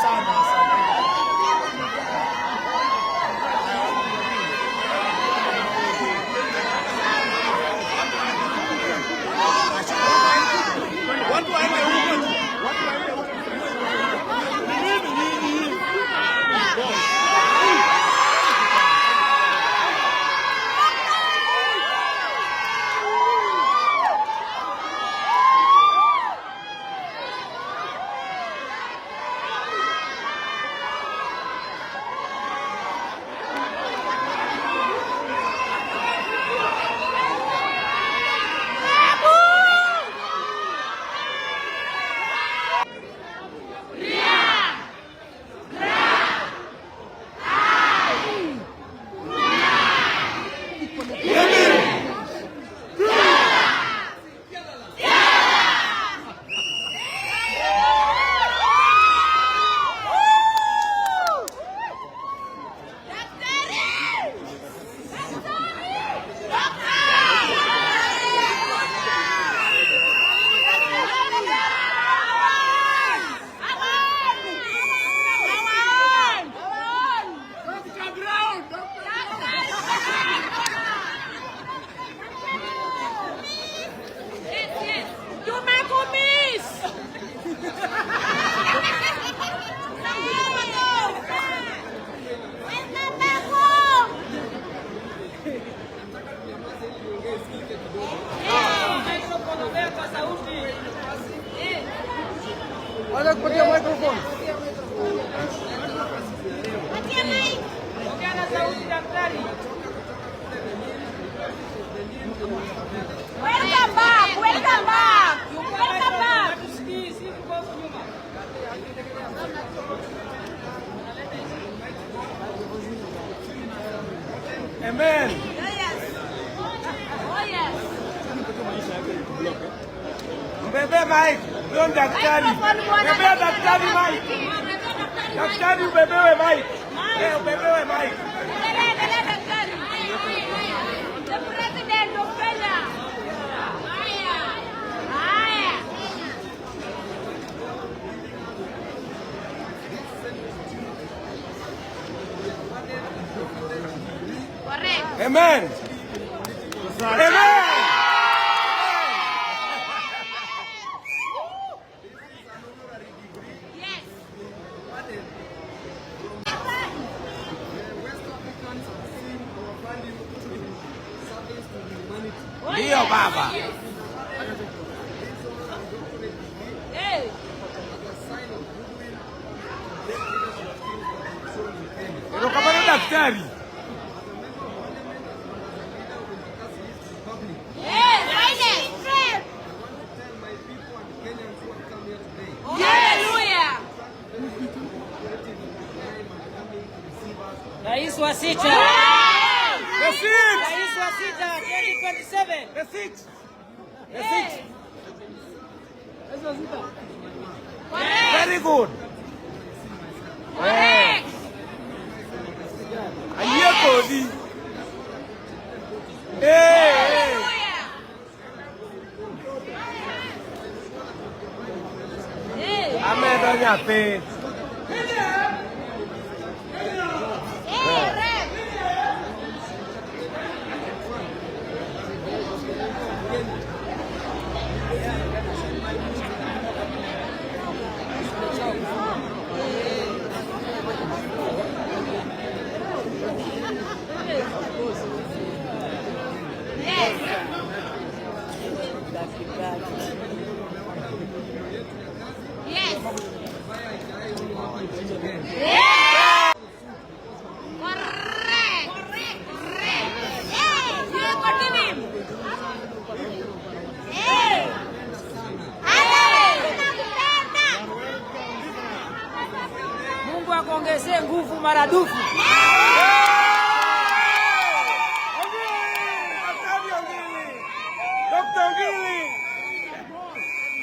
sana. Olha que patia o microfone. Patia mic. Ongea na sauti daktari. Welcome back. Welcome back. Welcome back. Hatusikii, si tuko nyuma. Amen. Oh yes. Mbebe Mike, ndio daktari. Mbebe daktari Mike. Daktari ubebewe Mike. Ubebewe Mike. Endelea daktari. The president of Kenya. Haya. Correct. Amen. Amen. Yes. Ndio baba. Hey. Ndio kama daktari. Yes. Hallelujah. Rais wa sita. The six. Rais wa sita 2027. The six. The six. Very good. Correct. Aye Kodi. Hey. Hallelujah. Hey. Amen nyape. Correct. Yes. Yeah. Correct. Correct. Hey, you continue. Hey. Mungu akuongezee nguvu maradufu. Dr. Gili.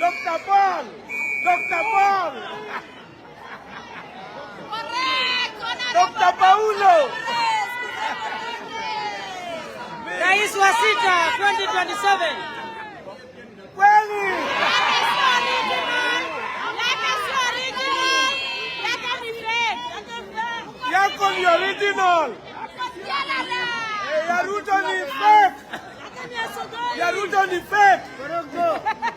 Dr. Paul. Dr. Paul. Dr. Paulo. Rais wa sita 2027. Kweli. Let us original. Ya Ruto ni fake. Ya Ruto ni fake.